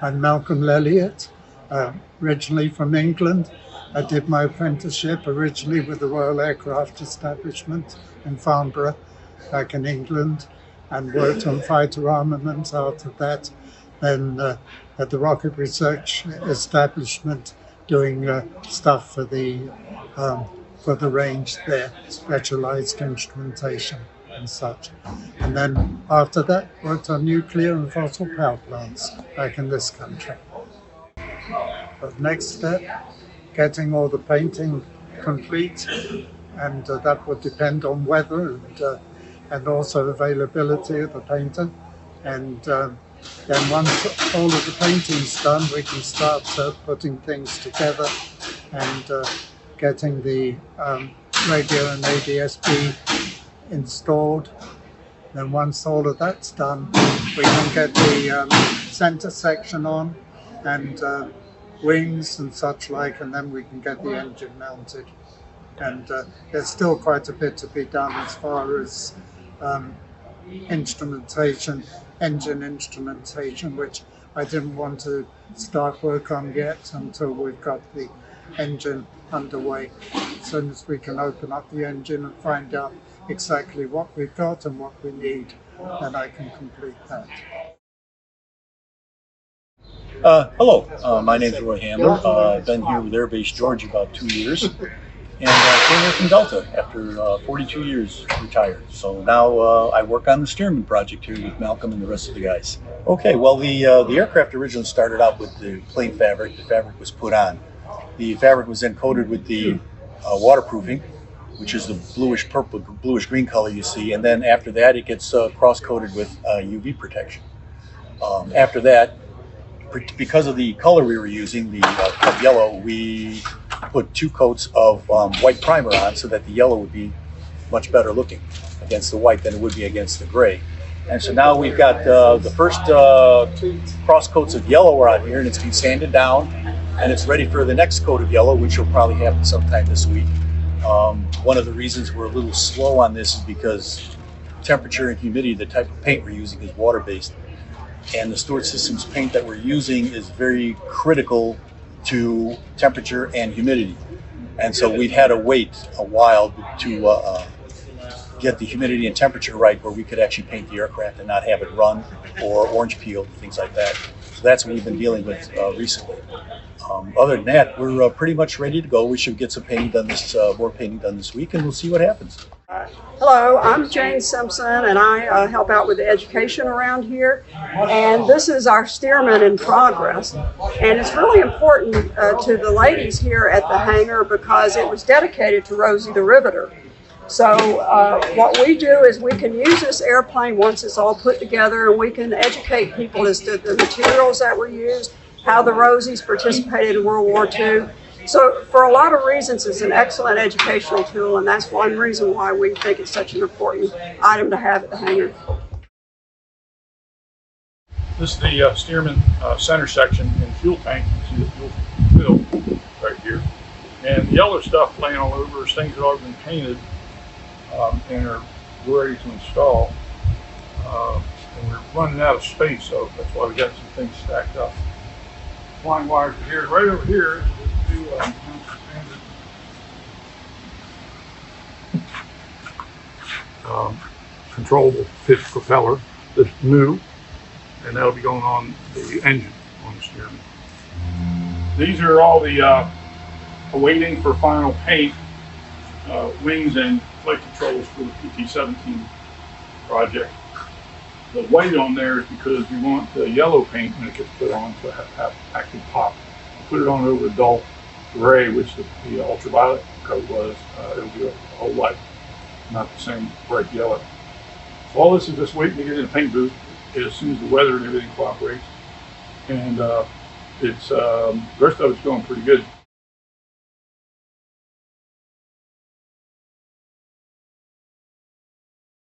I'm Malcolm Elliott, originally from England. I did my apprenticeship originally with the Royal Aircraft Establishment in Farnborough, back in England, and worked on fighter armaments after that. Then at the Rocket Research Establishment, doing stuff for the range there, specialized instrumentation and such. And then after that, worked on nuclear and fossil power plants back in this country. The next step, getting all the painting complete, and that would depend on weather and also availability of the painter. And then once all of the painting's done, we can start putting things together and getting the radio and ADSB installed. Then once all of that's done, we can get the center section on and wings and such like, and then we can get the engine mounted. And there's still quite a bit to be done as far as instrumentation, engine instrumentation, which I didn't want to start work on yet until we've got the engine underway. As soon as we can open up the engine and find out exactly what we've got and what we need, then I can complete that. Hello, my name is Roy Hamler. I've been here with Airbase Georgia about 2 years, and came here from Delta after 42 years retired. So now I work on the Stearman project here with Malcolm and the rest of the guys. Okay, well the aircraft originally started out with the plain fabric. The fabric was put on. The fabric was then coated with the waterproofing, which is the bluish purple, bluish green color you see, and then after that it gets cross-coated with UV protection. After that, because of the color we were using, the yellow, we put 2 coats of white primer on so that the yellow would be much better looking against the white than it would be against the gray. And so now we've got the first cross coats of yellow are on here, and it's been sanded down, and it's ready for the next coat of yellow, which will probably happen sometime this week. One of the reasons we're a little slow on this is because temperature and humidity, the type of paint we're using is water-based. And the Stewart Systems paint that we're using is very critical to temperature and humidity. And so we've had to wait a while to get the humidity and temperature right where we could actually paint the aircraft and not have it run or orange peel, things like that. So that's what we've been dealing with recently. Other than that, we're pretty much ready to go. We should get some painting done more painting done this week, and we'll see what happens. Hello, I'm Jane Simpson, and I help out with the education around here. And this is our Stearman in progress. And it's really important to the ladies here at the hangar because it was dedicated to Rosie the Riveter. So what we do is we can use this airplane once it's all put together, and we can educate people as to the materials that were used, how the Rosies participated in World War II. So for a lot of reasons, it's an excellent educational tool, and that's one reason why we think it's such an important item to have at the hangar. This is the Stearman center section and fuel tank. You see the fuel fill right here. And the yellow stuff laying all over is things that have already been painted and are ready to install. And we're running out of space, so that's why we got some things stacked up. Flying wires are here. Right over here is the new controllable pitch propeller that's new, and that'll be going on the engine on the Stearman. These are all the awaiting for final paint wings and flight controls for the PT-17 project. The white on there is because we want the yellow paint when it gets put on to have actually pop. Put it on over a dull gray, which the ultraviolet coat was. It'll be a whole white, not the same bright yellow. So all this is just waiting to get in the paint booth as soon as the weather and everything cooperates. And the rest of it's going pretty good.